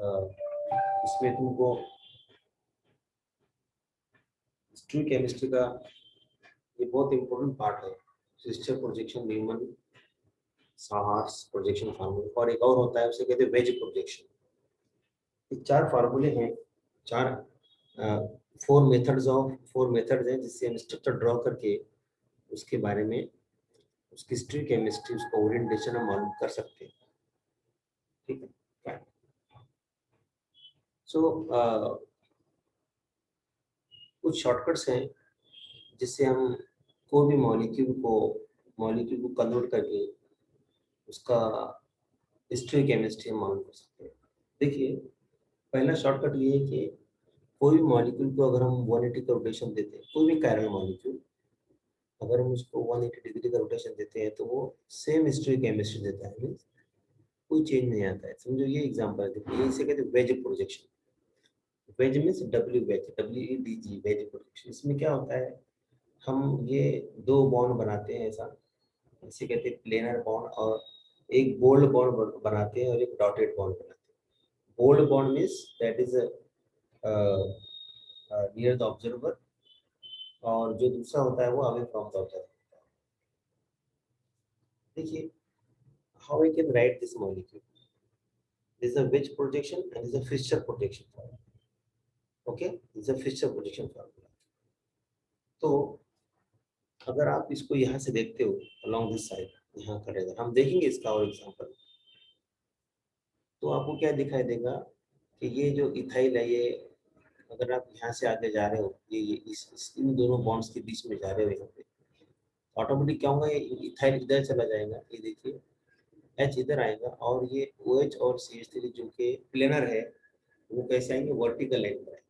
इसमें तुमको history chemistry का ये बहुत इंपॉर्टेंट पार्ट है। Fischer projection, Newman, sawhorse projection formula, और एक और होता है उसे कहते हैं वेज प्रोजेक्शन। ये चार फार्मूले हैं, चार फोर मेथड्स हैं जिससे हम स्ट्रक्चर ड्रॉ करके उसके बारे में, उसकी हिस्ट्री केमिस्ट्री, उसका ओरिएंटेशन हम मालूम कर सकते हैं। ठीक है। सो कुछ शॉर्टकट्स हैं जिससे हम कोई भी मॉलिक्यूल को कन्वर्ट करके उसका हिस्ट्री केमिस्ट्री हम मालूम कर सकते हैं। देखिए, पहला शॉर्टकट ये है कि कोई भी मॉलिक्यूल को अगर हम 180 का रोटेशन देते हैं, कोई भी कायरल मॉलिक्यूल अगर हम उसको 180 डिग्री का रोटेशन देते हैं तो वो सेम हिस्ट्री केमिस्ट्री देता है, मीन्स कोई चेंज नहीं आता है। समझो ये एग्जांपल है, देखिए इसे कहते हैं wedge projection. Wedge means WEG, wedge projection. इसमें क्या होता है, हम ये दो बॉन्ड बनाते हैं ऐसा, इसे कहते हैं प्लेनर बॉन्ड, और एक बोल्ड बॉन्ड बनाते हैं और एक डॉटेड बॉन्ड बनाते हैं। Bold bond means that is near the observer, और जो दूसरा होता है वो अवे फ्रॉम द ऑब्जर्वर। देखिए, how I can write this molecule, this is a wedge projection and this is a Fischer projection formula. Okay, this is a Fischer projection formula. तो अगर आप इसको यहाँ से देखते हो अलोंग दिस साइड, यहाँ करेगा, हम देखेंगे इसका और एग्जांपल, तो आपको क्या दिखाई देगा कि ये जो इथाइल है, ये अगर आप यहाँ से आगे जा रहे हो, ये इन दोनों बॉन्ड्स के बीच में जा रहे हो यहाँ पे, ऑटोमेटिक क्या होगा, ये इथाइल इधर चला जाएगा, ये देखिए H इधर आएगा, और ये OH और CH3 जो कि प्लेनर है वो कैसे आएंगे, वर्टिकल लाइन पर आएंगे।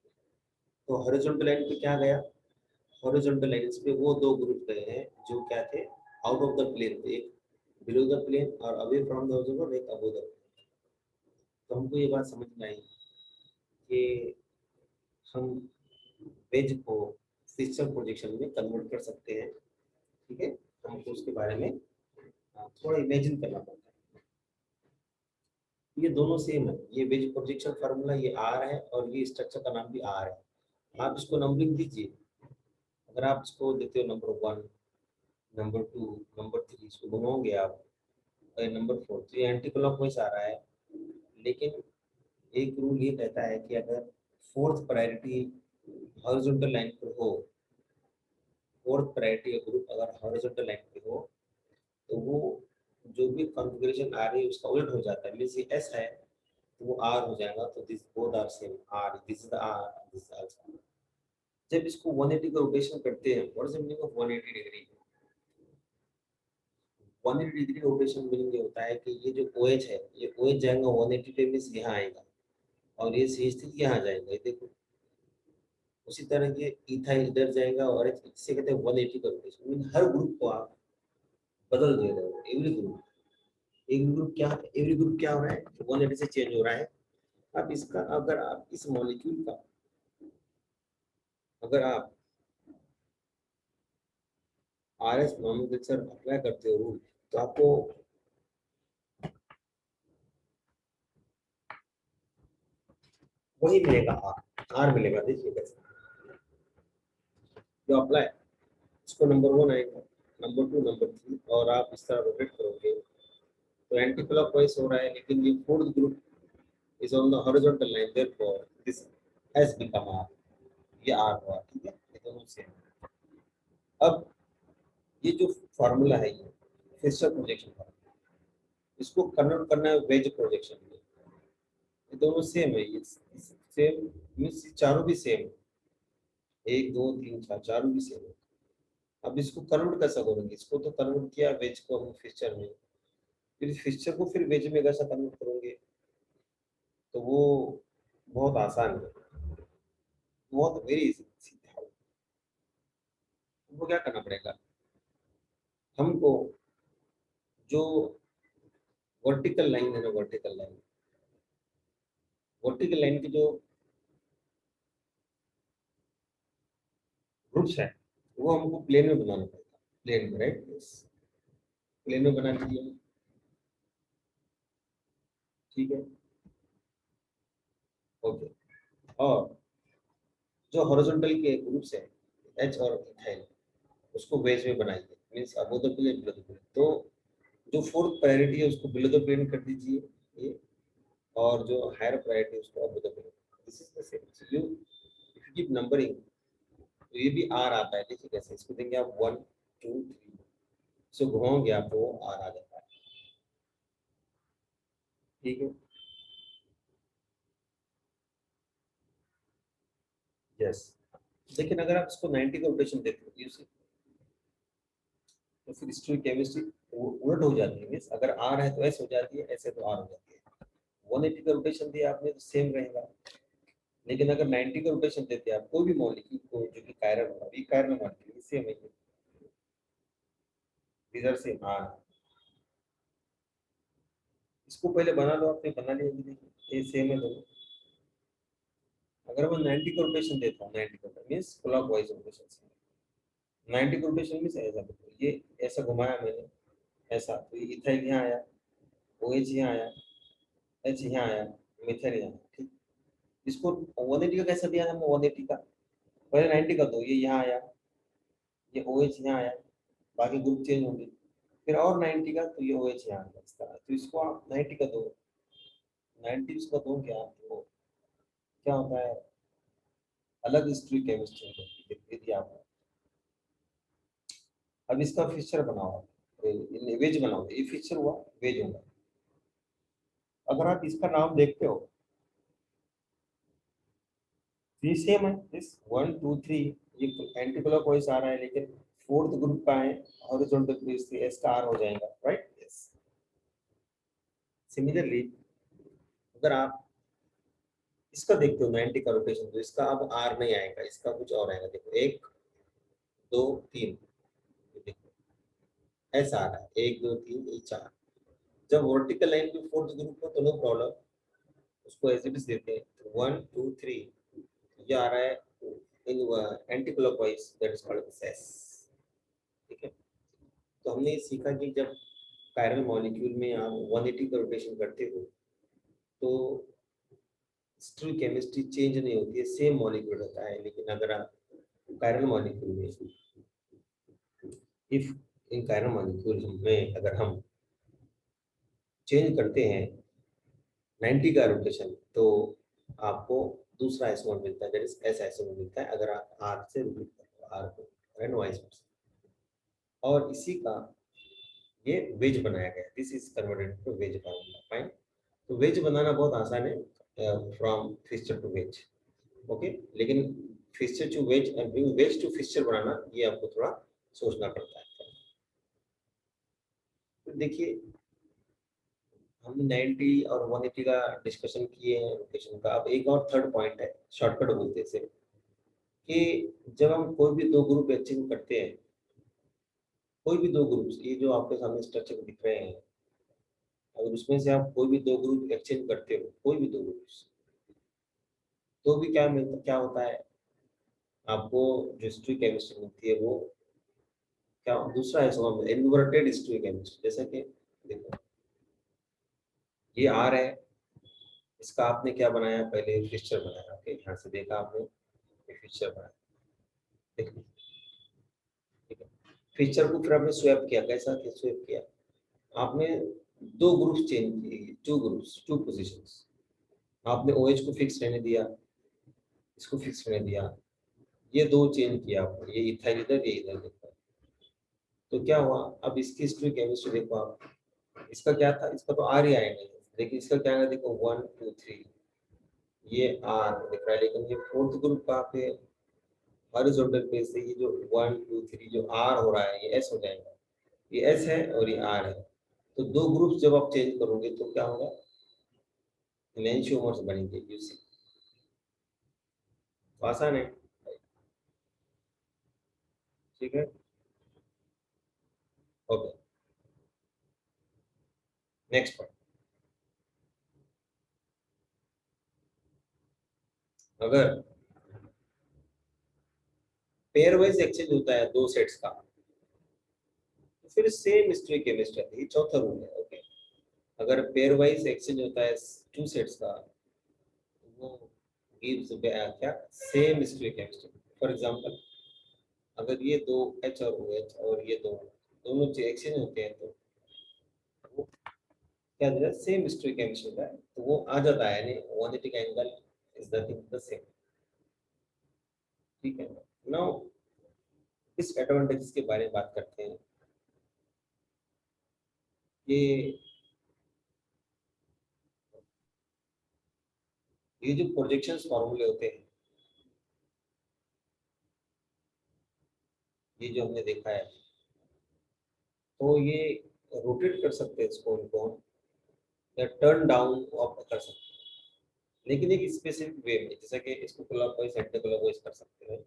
तो हॉरिजॉन्टल लाइन पे क्या गया, हॉरिजॉन्टल लाइंस पे वो दो ग्रुप गए हैं जो क्या थे, आउट ऑफ द प्लेन, एक बिलो द प्लेन और अवे फ्रॉम द ऑब्जर्वर, एक अबव द प्लेन। तो हमको ये बात समझ में आई कि हम वेज को फिक्सर प्रोजेक्शन में कन्वर्ट कर सकते हैं। ठीक है, हमको उसके बारे में थोड़ा इमेजिन करना पड़ता है। ये दोनों सेम है, ये वेज प्रोजेक्शन फार्मूला ये आर है और ये स्ट्रक्चर का नाम भी आर है। आप इसको नंबरिंग दीजिए, अगर आप इसको देते हो नंबर 1, नंबर 2, नंबर 3, इसको बनाओगे आप नंबर 4, तो ये एंटी क्लॉकवाइज आ रहा है। लेकिन एक रूल ये कहता है कि अगर फोर्थ प्रायोरिटी हॉरिजॉन्टल लाइन पर हो, फोर्थ प्रायोरिटी ग्रुप अगर हॉरिजॉन्टल लाइन पे हो, तो वो जो भी कॉन्फ़िगरेशन आ रही है उसका उलट हो जाता है। मींस ये एस है तो वो आर हो जाएगा, तो this both are same, R this is R, this is also. जब इसको 180 का रोटेशन करते हैं, what is the meaning of 180 degree? 180 degree rotation meaning ये होता है कि ये जो OH है, ये OH जाएगा 180 पे, मींस यहाँ आएगा, और ये CH3 यहाँ जाएगा, ये देखो। उसी तरह ये इथाइल इधर जाएगा, और इसे कहते हैं 180 का रोटेशन। मीन हर ग्रुप को आप बदल दे रहे हो, एवरी ग्रुप क्या हो रहा है, 180 से चेंज हो रहा है। अब इसका अगर आप इस मॉलिक्यूल का अगर आप RS नॉमेनक्लेचर अप्लाई करते हो रूल, तो आपको वही मिलेगा, आर मिलेगा। देखिए कैसे जो अप्लाई, इसको नंबर 1 आएगा, नंबर 2, नंबर 3, और आप इस तरह रोटेट करोगे तो एंटी क्लॉकवाइज हो रहा है, लेकिन ये fourth group is on the horizontal line, therefore this has become R, ये आर हुआ। ठीक है, ये दोनों सेम। अब ये जो फार्मूला है, ये फिशर प्रोजेक्शन फार्मूला, इसको कन्वर्ट करना है वेज प्रोजेक्शन में। ये दोनों सेम है, ये सेम मींस चारों भी सेम, 1 2 3 4 चारों भी सेम है। अब इसको कन्वर्ट कैसा करेंगे, इसको तो कन्वर्ट किया वेज को हम फिशर में, फिर इस फिशर को फिर वेज में कैसा कन्वर्ट करोगे, तो वो बहुत आसान है, बहुत वेरी इजी। हमको क्या करना पड़ेगा, हमको जो वर्टिकल लाइन है ना, वर्टिकल लाइन की जो ग्रुप्स है वो हमको प्लेन में बनाना पड़ेगा, प्लेन में, राइट? प्लेन में बना लीजिए, ठीक है। और जो हॉरिजॉन्टल के ग्रुप्स है एच और इथाइल उसको वेज में बनाइए, means above the plane below the plane. तो जो फोर्थ प्रायोरिटी है उसको बिलो द प्लेन कर दीजिए ये, और जो हायर प्रायोरिटी है उसको above the plane. This is the same. You if you keep numbering तो ये भी आर आता है। देखिए कैसे, इसको देंगे आप 1 2 3, सो घुमाओगे आप तो आर आ जाता है। ठीक है, यस। लेकिन अगर आप इसको 90 का रोटेशन देते हो तो फिर स्टोरी केमिस्ट्री उलट हो जाती है। मीन्स अगर आर है तो एस हो जाती है, ऐसे तो आर हो जाती है। 180 का रोटेशन दिया आपने तो सेम रहेगा। लेकिन अगर 90 का रोटेशन देते हैं आप कोई भी मॉलिक्यूल को जो कि कायरल होगा, ये कायरल मॉलिक्यूल सेम है, इधर से आर। इसको पहले बना लो, आपने बना लिया कि देखिए ये सेम है दोनों। अगर मैं 90 का रोटेशन देता हूँ, 90 का मीन्स क्लॉकवाइज रोटेशन से, 90 का रोटेशन मीन्स ऐसा देखो, ये ऐसा घुमाया मैंने ऐसा, तो ये इथाइल यहाँ आया, ओ एच यहाँ आया, एच यहाँ आया, मिथाइल यहाँ आया। ठीक, इसको 180 का कैसा दिया हमने, 180 का पहले 90 का दो, ये यहाँ आया, ये ओ एच यहाँ आया, बाकी ग्रुप चेंज होंगे। फिर और 90 का तो ये ओ एच यहाँ आया इस तरह। तो इसको आप 90 का दो, 90 इसका दो क्या, तो क्या होता है, अलग हिस्ट्री केमिस्ट्री दे दिया आपने। अब इसका फिक्सचर बनाओ, वेज बनाओ, ये फिक्सचर हुआ, वेज होगा। अगर आप इसका नाम देखते हो ये सेम है, दिस 1 2 3, ये एंटी क्लॉकवाइज आ रहा है, लेकिन फोर्थ ग्रुप का है हॉरिजॉन्टल बेस से, एस का आर हो जाएगा, राइट। यस। सिमिलरली अगर आप इसका देखते हो 90 का रोटेशन, तो इसका अब आर नहीं आएगा, इसका कुछ और आएगा। देखो 1 2 3, देखो ऐसा आ रहा है 1 2 3 ये 4। जब वर्टिकल लाइन पे फोर्थ ग्रुप हो तो नो प्रॉब्लम, उसको एज इट इज देते हैं। तो 1 2 3 ये आ रहा है in anti clockwise, that is called S. ठीक है, तो हमने ये सीखा कि जब कायरल मॉलिक्यूल में आप 180 का रोटेशन करते हो तो स्टिल केमिस्ट्री चेंज नहीं होती है, सेम मॉलिक्यूल रहता है। लेकिन अगर आप कायरल मॉलिक्यूल में, इफ इन कायरल मॉलिक्यूल में अगर हम चेंज करते हैं 90 का रोटेशन, तो आपको दूसरा आइसोमर मिलता है, दैट इज एस आइसोमर मिलता है, अगर आप आर से रिपीट करते हो आर को, एंड वाइस वर्सा। और इसी का ये वेज बनाया गया, this is converted to wedge formula. Fine. तो वेज बनाना बहुत आसान है, from Fischer to wedge. Okay, लेकिन Fischer to wedge and wedge to Fischer बनाना ये आपको थोड़ा सोचना पड़ता है। तो देखिए हमने 90 और 180 का डिस्कशन किए हैं रोटेशन का। अब एक और थर्ड पॉइंट है, शॉर्टकट बोलते हैं इसे, कि जब हम कोई भी दो ग्रुप एक्सचेंज करते हैं, कोई भी दो ग्रुप्स, ये जो आपके सामने स्ट्रक्चर दिख रहे हैं, अगर उसमें से आप कोई भी दो ग्रुप एक्सचेंज करते हो, कोई भी दो ग्रुप्स, तो भी क्या मिलता, क्या होता है आपको, जो हिस्ट्री केमिस्ट्री मिलती है वो क्या, दूसरा है सवाल इन्वर्टेड हिस्ट्री केमिस्ट्री। जैसे कि देखो ये आर है, इसका आपने क्या बनाया, पहले फिक्सचर बनाया। ओके, यहाँ से देखा आपने फिक्सचर बनाया, देखो ठीक है। फिक्सचर को फिर आपने स्वैप किया, कैसा स्वैप किया आपने, दो ग्रुप्स चेंज किए, टू ग्रुप्स, टू पोजीशंस। आपने OH को फिक्स रहने दिया, इसको फिक्स रहने दिया, ये दो चेंज किया आपने, ये इथाइल इधर, ये इधर देखो। तो क्या हुआ, अब इसकी हिस्ट्री केमिस्ट्री देखो आप, इसका क्या था, इसका तो आर ही आएगा, लेकिन इसका क्या है, देखो 1 2 3 ये आर दिख रहा है, लेकिन ये फोर्थ ग्रुप कहाँ पे, हॉरिजॉन्टल पे से, ये जो 1 2 3 जो आर हो रहा है ये एस हो जाएगा। ये एस है और ये आर है। तो दो ग्रुप्स जब आप चेंज करोगे तो क्या होगा, इलेंशियोमर्स बनेंगे, यू सी। तो आसान है, ठीक है। Okay, next point. अगर पेयर वाइज एक्सचेंज होता है दो सेट्स का, तो फिर सेम हिस्ट्री केमिस्ट्री है, ये चौथा रूल है। ओके, अगर पेयर वाइज एक्सचेंज होता है टू सेट्स का, वो gives क्या सेम स्टोइकोमेट्री। फॉर एग्जांपल अगर ये दो H और OH और ये दोनों एक्सचेंज होते हैं तो वो क्या हो जाता है, सेम स्टोइकोमेट्री होता है, तो वो आ जाता है, यानी 180 का angle is nothing the same. ठीक है। नाउ इस एडवांटेजेस के बारे में बात करते हैं। ये जो प्रोजेक्शंस फॉर्मूले होते हैं, ये जो हमने देखा है, तो ये रोटेट कर सकते हैं इसको, इनको या टर्न डाउन अप कर सकते हैं, लेकिन एक स्पेसिफिक वे में, जैसा कि इसको क्लॉकवाइज एंटी क्लॉकवाइज कर सकते हैं।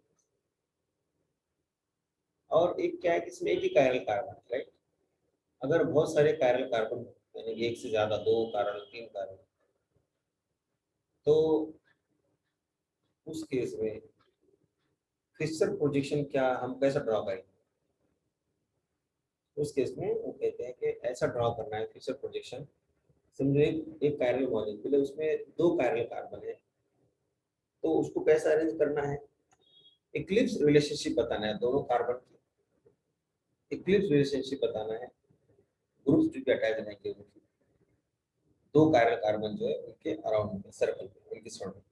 और एक क्या है कि इसमें एक ही कायरल कार्बन है, राइट। अगर बहुत सारे कायरल कार्बन यानी एक से ज्यादा, दो कार्बन, तीन कार्बन, तो उस केस में फिशर प्रोजेक्शन क्या हम कैसे ड्रॉ करेंगे। उस केस में वो कहते हैं कि ऐसा ड्रॉ करना है फिशर प्रोजेक्शन। समझो एक कायरल मॉलिक्यूल है, उसमें दो कायरल कार्बन है, तो उसको कैसे अरेंज करना है, इक्लिप्स रिलेशनशिप बताना है दोनों कार्बन की, इक्लिप्स रिलेशनशिप बताना है, ग्रुप्स टू बी अटैच रहेंगे उनकी, दो कायरल कार्बन जो है उनके अराउंड में, सर्कल में, उनकी सराउंडिंग में।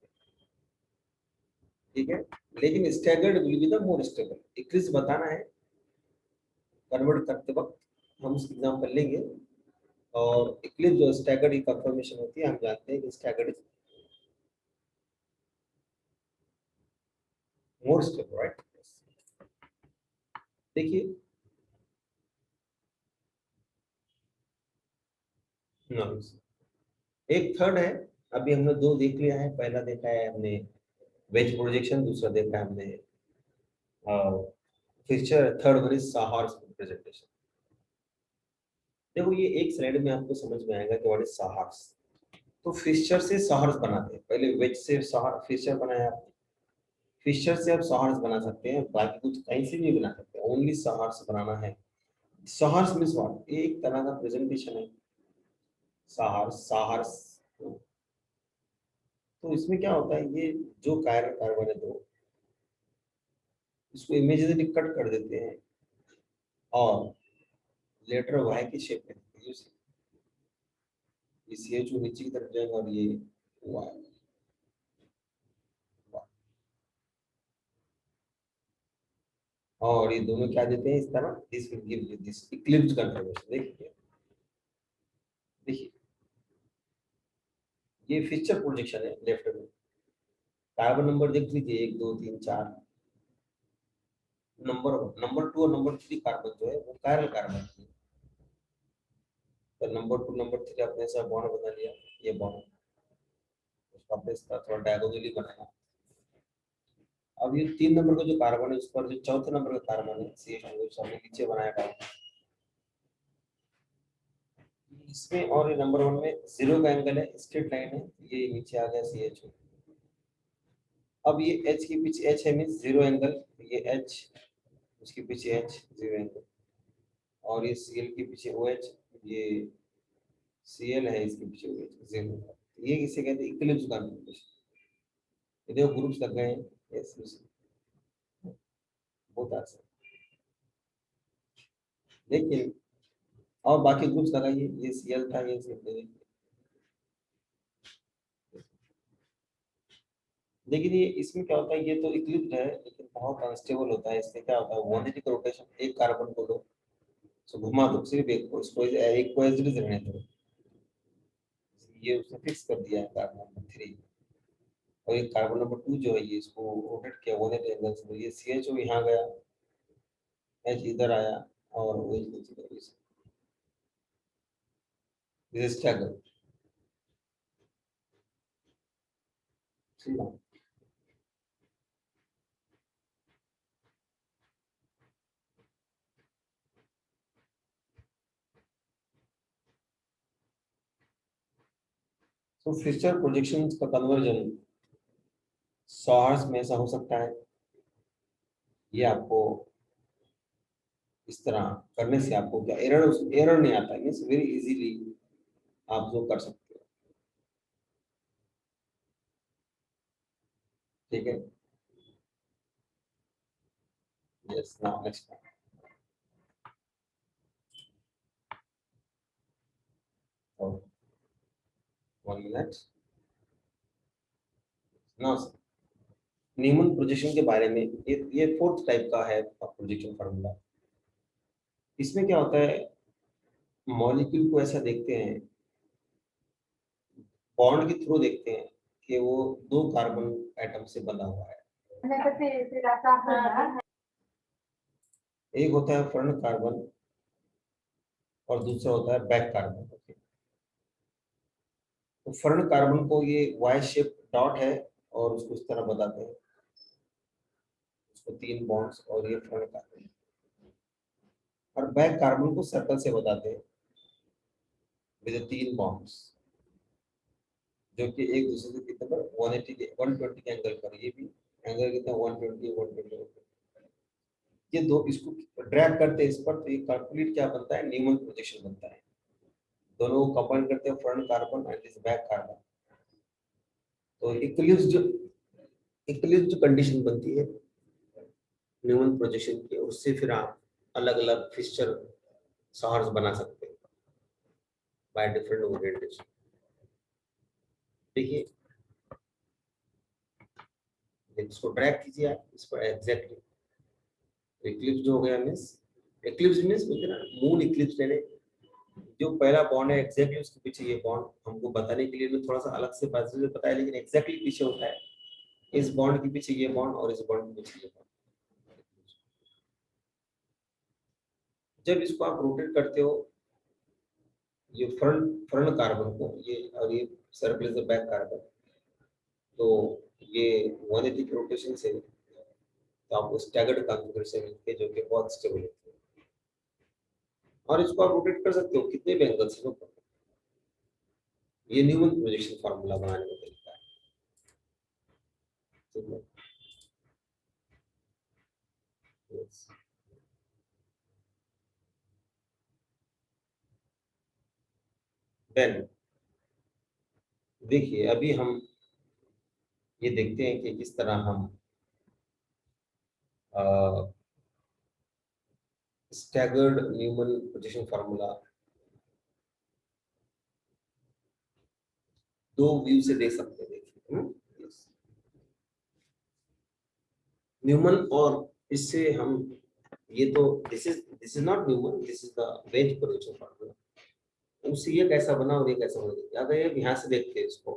ठीक है। लेकिन staggered will be the more stable, Eclipse बताना है कन्वर्ट करते वक्त, हम उसकी एग्जांपल लेंगे। और इक्लिप्स जो स्टैगर्ड की कंफर्मेशन होती है, हम जानते हैं कि staggered is more stable, right. देखिए एक थर्ड है, अभी हमने दो देख लिया है, पहला देखा है हमने वेज प्रोजेक्शन, दूसरा देखा है हमने Fischer, third one is sawhorse representation. देखो ये एक स्लाइड में आपको समझ में आएगा कि व्हाट इज साहर्स। तो फिशर से साहर्स बनाते हैं, पहले वेज से साहर फिशर बनाया आपने, फिशर से आप साहर्स बना सकते हैं, बाकी कुछ कहीं से नहीं बना सकते, ओनली साहर्स बनाना है। साहर्स मीन्स व्हाट, एक तरह का प्रेजेंटेशन है साहर्स, साहर्स। तो इसमें क्या होता है, ये जो कायरल कार्बन है दो, इसको इमेजिनरी कट कर देते हैं और लेटर वाई की शेप में देते हैं। ये सी एच नीचे की तरफ जाएगा और ये वाई, और ये दोनों क्या देते हैं इस तरह, this will give you this Eclipse confirmation. देखिए देखिए ये फिक्चर प्रोजेक्शन है लेफ्ट में, कार्बन नंबर देख लीजिए, एक दो तीन चार, नंबर नंबर टू और नंबर थ्री कार्बन जो है वो कायरल कार्बन है, तो नंबर टू नंबर थ्री आपने ऐसा बॉन्ड बना लिया, ये बॉन्ड उसको आपने इस तरह थोड़ा डायगोनली बनाया। अब ये तीन नंबर का जो कार्बन है, उस पर जो चौथे नंबर का कार्बन है सी एच टू, हमने नीचे बनाया था इसमें, और ये नंबर वन में जीरो का एंगल है, स्ट्रेट लाइन है, ये नीचे आ गया सी एच। अब ये एच के पीछे एच है मीन जीरो एंगल, ये एच, उसके पीछे एच जीरो एंगल, और ये सी एल के पीछे ओ एच, ये सी एल है, इसके पीछे ओ एच जीरो। ये किसे कहते हैं, इक्लिप्स कॉन्फिगरेशन। ये देखो ग्रुप्स लग गए हैं, यस बहुत आसान। लेकिन और बाकी ग्रुप्स लगाइए, ये सी एल था, ये सी एल, लेकिन ये इसमें क्या होता है, ये तो इक्लिप्स है लेकिन बहुत अनस्टेबल होता है। इसमें क्या होता है, 180 का रोटेशन, एक कार्बन को लो, सो घुमा दो, सिर्फ एक को, इसको एक को एज इट इज रहने दो, ये उसने फिक्स कर दिया है कार्बन नंबर थ्री। और ये कार्बन नंबर टू जो है, ये इसको रोटेट किया 180 एंगल से, ये सी एच ओ यहाँ गया, एच इधर आया, और वो नीचे गया, दिस स्ट्रगल। तो फ्यूचर प्रोजेक्शन का कन्वर्जन सॉर्स में ऐसा हो सकता है, ये आपको इस तरह करने से आपको क्या एरर एरर नहीं आता है, मीन्स वेरी इजीली आप जो कर सकते हो। ठीक है, yes, now next 1 minute. Now Newman projection के बारे में, ये फोर्थ टाइप का है प्रोजेक्शन फार्मूला। इसमें क्या होता है, मॉलिक्यूल को ऐसा देखते हैं, बॉन्ड के थ्रू देखते हैं कि वो 2 कार्बन एटम से बना हुआ है। एक होता है फ्रंट कार्बन और दूसरा होता है बैक कार्बन। तो फ्रंट कार्बन को ये वाई शेप डॉट है और उसको इस तरह बताते हैं, उसको 3 बॉन्ड्स, और ये फ्रंट कार्बन। और बैक कार्बन को सर्कल से बताते हैं विद 3 बॉन्ड्स, जो कि एक दूसरे से कितने पर 180 के 120 के एंगल पर, ये भी एंगल कितना 120 120। ये दो इसको ड्रैग करते हैं इस पर, तो ये कंप्लीट क्या बनता है, न्यूमन प्रोजेक्शन बनता है। दोनों को कंबाइन करते हैं, front carbon and this back carbon. तो इक्लिप्स जो कंडीशन बनती है न्यूमन प्रोजेक्शन की, उससे फिर आप अलग अलग फिक्सचर सॉर्ट्स बना सकते हैं बाय डिफरेंट ओरिएंटेशन। देखिए, इसको ड्रैग कीजिए आप इस पर एग्जैक्टली। तो इक्लिप्स जो हो गया मीन्स, इक्लिप्स मीन्स ना मून इक्लिप्स लेने, जो पहला बॉन्ड है एग्जैक्टली उसके पीछे ये बॉन्ड, हमको बताने के लिए मैं थोड़ा सा अलग से बताया, लेकिन एग्जैक्टली पीछे होता है। इस बॉन्ड के पीछे ये बॉन्ड और इस बॉन्ड के पीछे ये बॉन्ड। जब इसको आप रोटेट करते हो, ये फ्रंट फ्रंट कार्बन को, ये और ये circle is the back carbon, तो ये 180 के रोटेशन से, तो आपको स्टैगर्ड कॉन्फ़िगरेशन मिलती है जो कि बहुत स्टेबल होती है। और इसको आप रोटेट कर सकते हो कितने भी एंगल से। ये न्यूमन प्रोजेक्शन फार्मूला बनाने का तरीका है, ठीक है। Yes. Then देखिए, अभी हम ये देखते हैं कि किस तरह हम स्टैगर्ड न्यूमन प्रोजेक्शन फार्मूला दो व्यू से देख सकते हैं। देखिए, yes. न्यूमन, और इससे हम, ये तो this is not Newman, this is the wedge projection formula. उससे ये कैसा बना और ये कैसा बना, अगर ये यहाँ से देखते हैं इसको,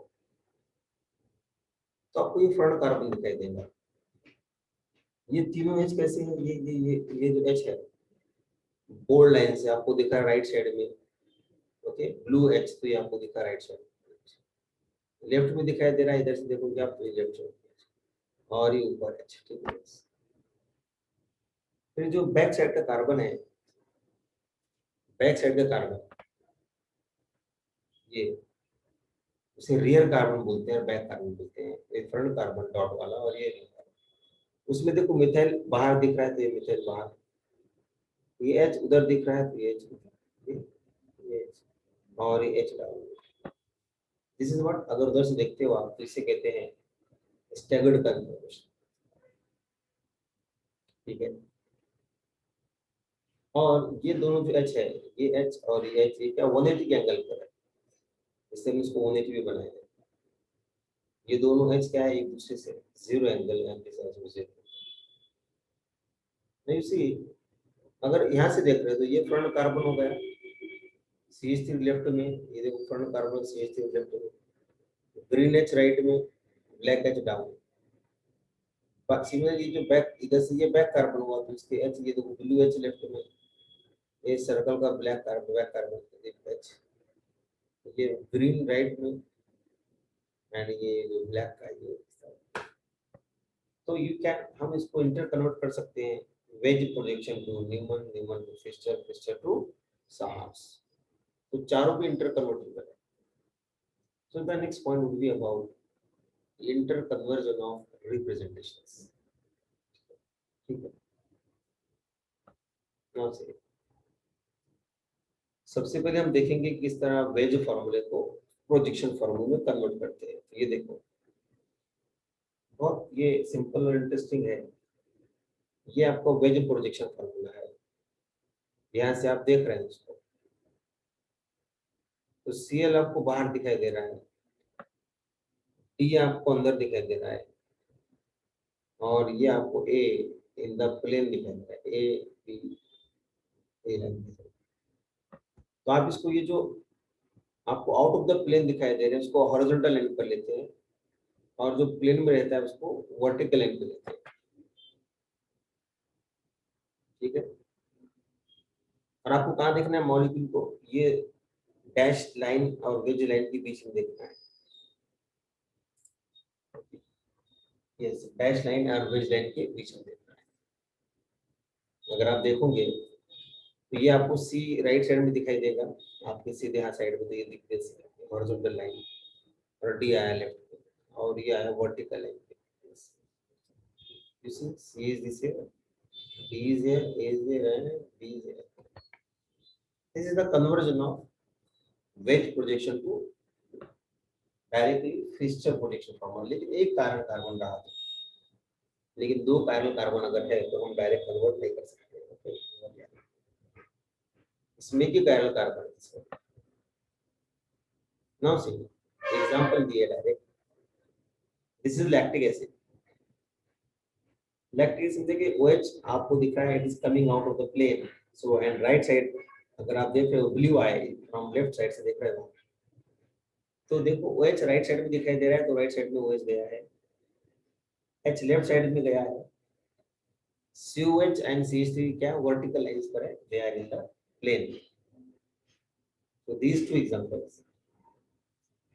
तो आपको ये फ्रंट कार्बन दिखाई देगा। ये तीनों एच कैसे हैं, ये जो एच है बोल्ड लाइन से आपको दिखा है राइट साइड में, ओके, ब्लू एच, तो ये आपको दिखा राइट साइड, लेफ्ट में दिखाई दे रहा है, इधर से देखोगे आप तो ये लेफ्ट साइड, और ये ऊपर एच, ठीक है। फिर जो बैक साइड का कार्बन है, बैक साइड का कार्बन, ये उसे रियर कार्बन बोलते हैं, बैक कार्बन बोलते हैं। ये फ्रंट कार्बन डॉट वाला, और ये rear कार्बन। उसमें देखो मिथाइल बाहर दिख रहा है, तो ये मिथाइल बाहर, ये एच उधर दिख रहा है, तो ये एच ये H, और ये H down. This is what, अगर उधर से देखते हो आप, तो इसे कहते हैं स्टैगर्ड कन्फर्मेशन, ठीक है। और ये दोनों जो एच है, ये एच और ये एच, ये क्या 180 के एंगल पर है, इससे हम इसको 180 भी बनाए हैं। ये दोनों एच क्या है, एक दूसरे से जीरो एंगल है, नहीं सी, अगर यहाँ से देख रहे हो तो ये फ्रंट कार्बन हो गया, CH3 लेफ्ट में, ये देखो फ्रंट कार्बन CH3 लेफ्ट में, ग्रीन एच राइट में, ब्लैक एच डाउन। सिमिलरली जो बैक, इधर से ये बैक कार्बन हुआ, तो इसके एच, ये देखो ब्लू एच लेफ्ट में, ये सर्कल का black carbon, back carbon H, ये ग्रीन राइट में, एंड ये जो ब्लैक का ये। तो यू कैन, हम इसको इंटर कन्वर्ट कर सकते हैं, wedge projection to Newman, Newman to Fischer, Fischer to sawhorse. तो चारों पे इंटर कन्वर्ट हो गए। So the next point would be about interconversion of representations. ठीक है, now से सबसे पहले हम देखेंगे कि किस तरह वेज फॉर्मूले को प्रोजेक्शन फॉर्मूले में कन्वर्ट करते हैं। तो ये देखो, और ये सिंपल और इंटरेस्टिंग है। ये आपको वेज प्रोजेक्शन फार्मूला है, यहाँ से आप देख रहे हैं इसको, तो Cl आपको बाहर दिखाई दे रहा है, T आपको अंदर दिखाई दे रहा है, और ये आपको A इन द प्लेन दिखाई दे रहा है, A B A लाइन दिखाई दे रहा है। तो आप इसको, ये जो आपको आउट ऑफ द प्लेन दिखाई दे रहे हैं उसको हॉरिजॉन्टल लाइन पर लेते हैं, और जो प्लेन में रहता है उसको वर्टिकल लाइन पे लेते हैं, ठीक है। और आपको कहाँ देखना है मॉलिक्यूल को, ये डैश लाइन और वेज लाइन के बीच में देखना है, यस, डैश लाइन और वेज लाइन के बीच में देखना है। अगर आप देखोगे तो ये आपको सी राइट साइड में दिखाई देगा, आपके सीधे हाथ साइड में, तो ये दिख रही हॉरिजॉन्टल लाइन, और डी आया लेफ्ट पे, और ये आया वर्टिकल लाइन पे। You see, C is this here, D is here, A is here, and B is here. This is the conversion of wedge projection to directly Fischer projection formula. लेकिन एक parallel carbon रहा था, लेकिन दो parallel carbon अगर है तो हम डायरेक्ट कन्वर्ट नहीं कर सकते। ओके, इसमें की parallel carbon now see example दिए direct, this is lactic acid. Lactic acid देखिए OH आपको दिख रहा है, it is coming out of the plane, so and right side अगर आप देख रहे हो blue eye from left side से देख रहे हो, तो देखो OH राइट साइड में दिखाई दे रहा है, तो राइट साइड में OH गया है, H लेफ्ट साइड में गया है, COH एंड CH3 क्या वर्टिकल लाइंस पर है, they are in the plane. So these two examples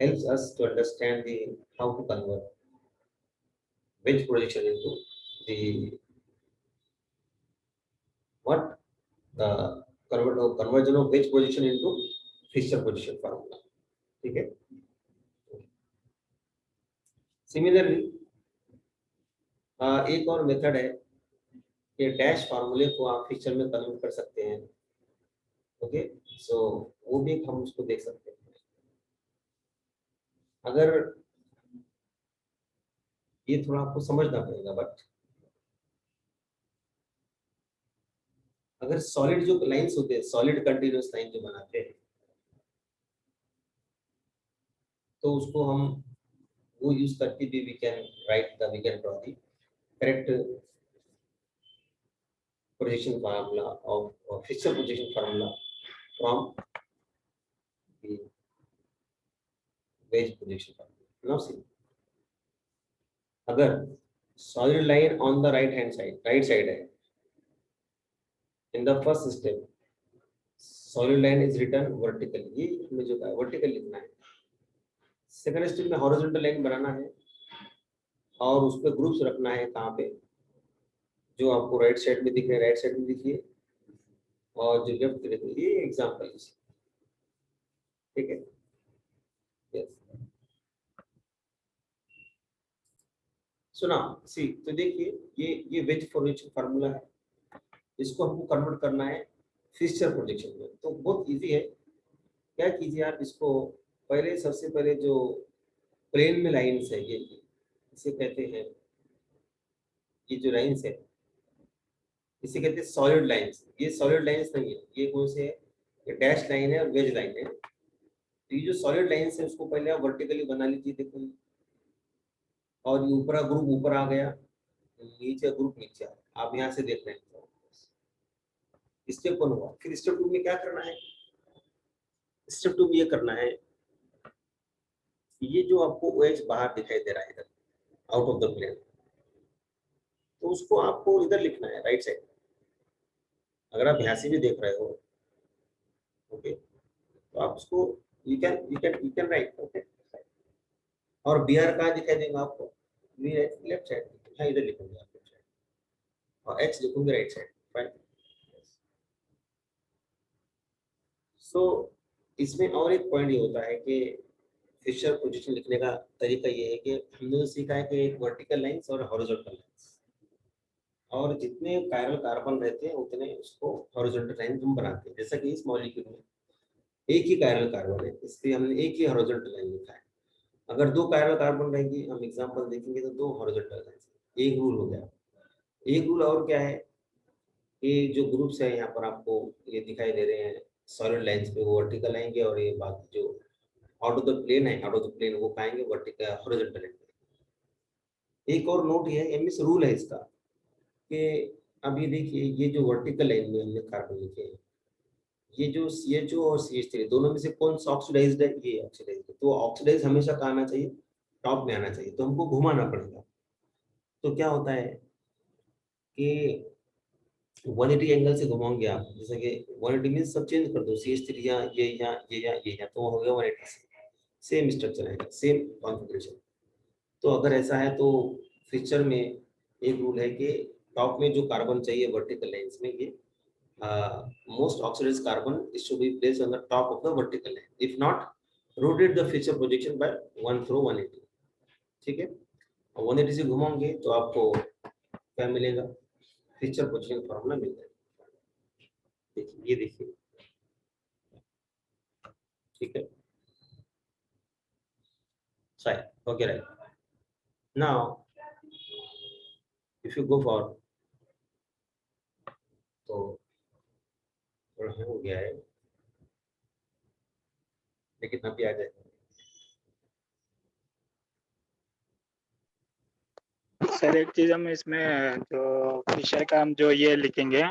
helps us to understand the how to convert wedge projection into the what the conversion of wedge projection into Fisher projection formula, ठीक है। Similarly एक और method है कि dash फार्मूले को आप Fisher में कन्वर्ट कर सकते हैं, ओके। सो वो भी हम उसको देख सकते हैं। अगर ये थोड़ा आपको समझना पड़ेगा, बट अगर सॉलिड जो लाइंस होते हैं, सॉलिड कंटीन्यूअस लाइन जो बनाते हैं, तो उसको हम वो यूज करके भी we can draw the correct projection formula of Fisher projection formula from the wedge projection formula. Now see, अगर solid line on the right side है, in the first step solid line is written vertical, ये हमें जो है vertical लिखना है। Second step में horizontal line बनाना है, और उस पर ग्रुप्स रखना है, कहाँ पे, जो आपको राइट साइड में दिख रहे हैं राइट साइड में लिखिए, और जो लेफ्ट में लिखिए, ये एग्जांपल है, ठीक है। यस, सुना सी, तो देखिए ये वेज प्रोजेक्शन फार्मूला है, इसको हमको कन्वर्ट करना है फिशर प्रोजेक्शन में, तो बहुत इजी है। क्या कीजिए आप इसको, पहले सबसे पहले जो प्लेन में लाइंस है, ये इसे कहते हैं, ये जो लाइंस है इसे कहते हैं सॉलिड लाइंस। ये सॉलिड लाइंस नहीं है, ये कौन से है, ये डैश लाइन है और वेज लाइन है। तो ये जो सॉलिड लाइंस है उसको पहले आप वर्टिकली बना लीजिए, देखो, और ये ऊपर ग्रुप ऊपर आ गया, नीचे ग्रुप नीचे आ गया, आप यहाँ से देख रहे हैं। स्टेप 1 हुआ, फिर स्टेप 2 में क्या करना है, स्टेप 2 में ये करना है, ये जो आपको OH बाहर दिखाई दे रहा है इधर आउट ऑफ द प्लेन, तो उसको आपको इधर लिखना है राइट साइड। अगर आप यहाँ से भी देख रहे हो, ओके, तो आप उसको यू कैन राइट, ओके। और BR कहाँ दिखाई देगा आपको, लेफ्ट साइड, हाँ इधर लिखूंगे आप लेफ्ट साइड, और H लिखूंगे राइट साइड, फाइन। सो इसमें और एक पॉइंट ये होता है कि फिशर पोजीशन लिखने का तरीका ये है कि हमने सीखा है कि एक वर्टिकल लाइंस और हॉरिजॉन्टल लाइंस, और जितने पैरेलल कार्बन रहते हैं उतने उसको हॉरिजॉन्टल लाइन हम बनाते हैं। जैसा कि इस मॉलिक्यूल में एक ही पैरेलल कार्बन है, इसलिए हमने एक ही हॉरिजॉन्टल लाइन लिखा है, अगर 2 कायरल कार्बन रहेंगी, हम एग्जांपल देखेंगे तो 2 हॉरिजॉन्टल लाइंस, एक रूल हो गया। एक रूल और क्या है, ये जो ग्रुप्स है यहाँ पर आपको ये दिखाई दे रहे हैं सॉलिड लाइंस पे, वो वर्टिकल आएंगे, और ये बाकी जो आउट ऑफ द प्लेन है, आउट ऑफ द प्लेन वो पाएंगे वर्टिकल हॉरिजॉन्टल लाइन पे। एक और नोट ये एमएस रूल है इसका कि अब ये देखिए, ये जो वर्टिकल लाइन में हमने कार्बन लिखे हैं, ये जो CHO और CH3 दोनों में से कौन सा ऑक्सीडाइज्ड है, ये ऑक्सीडाइज्ड है। तो ऑक्सीडाइज हमेशा कहाँ आना चाहिए, टॉप में आना चाहिए, तो हमको घुमाना पड़ेगा। तो क्या होता है कि 180 एंगल से घुमाओगे आप, जैसे कि 180 मीन्स सब चेंज कर दो, CH3 यहाँ, ये यहाँ, ये यहाँ, ये यहाँ, तो हो गया 180 से सेम स्ट्रक्चर आएगा, सेम कॉन्फ़िगरेशन। तो अगर ऐसा है तो फिक्चर में एक रूल है कि टॉप में जो कार्बन चाहिए वर्टिकल लाइंस में, ये most oxidized carbon is to be placed on the top of the vertical line. If not, rotate the feature projection by 1 through 180. ठीक है, और 180 से घुमाओगे तो आपको क्या मिलेगा, फीचर पोजीशन फॉर्मूला मिल जाएगा। देखिए, ये देखिए, ठीक है, सही, okay, right. Now if you go for, तो थोड़ा हो गया है, लेकिन अभी आ जाएगा। सर एक चीज हम इसमें जो विषय का हम जो ये लिखेंगे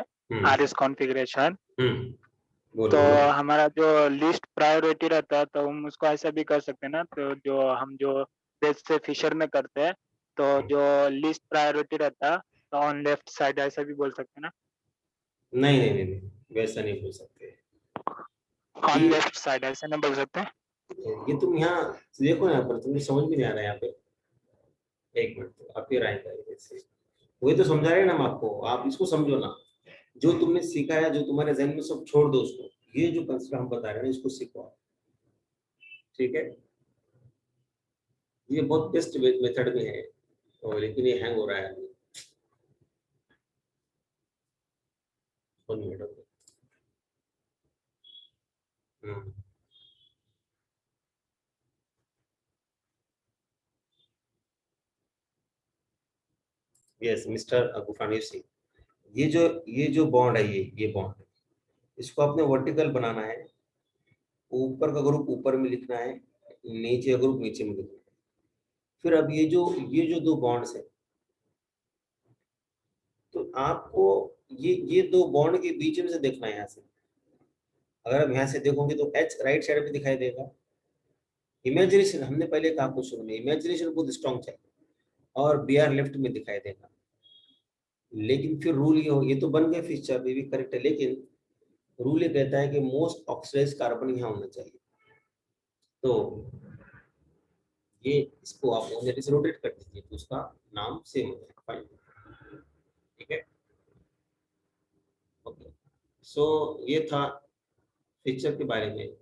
RS कॉन्फ़िगरेशन, बोलो तो बोलो। हमारा जो लिस्ट प्रायोरिटी रहता है तो हम उसको ऐसा भी कर सकते हैं ना, तो जो हम जो पेज से फिशर में करते हैं तो जो लिस्ट प्रायोरिटी रहता है तो ऑन लेफ्ट साइड ऐसा भी बोल सकते हैं ना, नहीं नहीं नहीं नहीं, वैसा नहीं बोल सकते। ऑन ये लेफ्ट साइड ऐसा नहीं बोल सकते। ये तुम यहाँ देखो, यहाँ पर तुम्हें समझ में नहीं आ रहा है यहाँ पे, एक मिनट, तो आप फिर आएगा ऐसे, वही तो समझा रहे हैं ना हम आपको, आप इसको समझो ना, जो तुमने सीखा है, जो तुम्हारे जहन में, सब छोड़ दो उसको, ये जो कंसेप्ट हम बता रहे हैं ना, इसको सीखो आप, ठीक है। ये बहुत बेस्ट मेथड में है, और लेकिन ये हैंग हो रहा है अभी। 1 minute, okay. Yes mister Gufani Singh, ये जो बॉन्ड है, ये बॉन्ड, इसको आपने वर्टिकल बनाना है, ऊपर का ग्रुप ऊपर में लिखना है, नीचे का ग्रुप नीचे में लिखना है। फिर अब ये जो 2 बॉन्ड्स है, तो आपको ये 2 बॉन्ड के बीच में से देखना है यहाँ से। अगर आप यहाँ से देखोगे तो H राइट साइड पे दिखाई देगा। इमेजिनेशन हमने पहले कहा क्वेश्चन में, इमेजिनेशन बहुत स्ट्रॉन्ग चाहिए, और BR लेफ्ट में दिखाई देगा। लेकिन फिर रूल ये तो बन गया फीचर, ये भी करेक्ट है, लेकिन रूल ये कहता है कि मोस्ट ऑक्सीडाइज्ड कार्बन यहाँ होना चाहिए। तो ये इसको आप ऑलरेडी से रोटेट कर दीजिए, तो उसका नाम सेम हो जाएगा, फाइन, ठीक है, ओके। सो ये था फीचर के बारे में।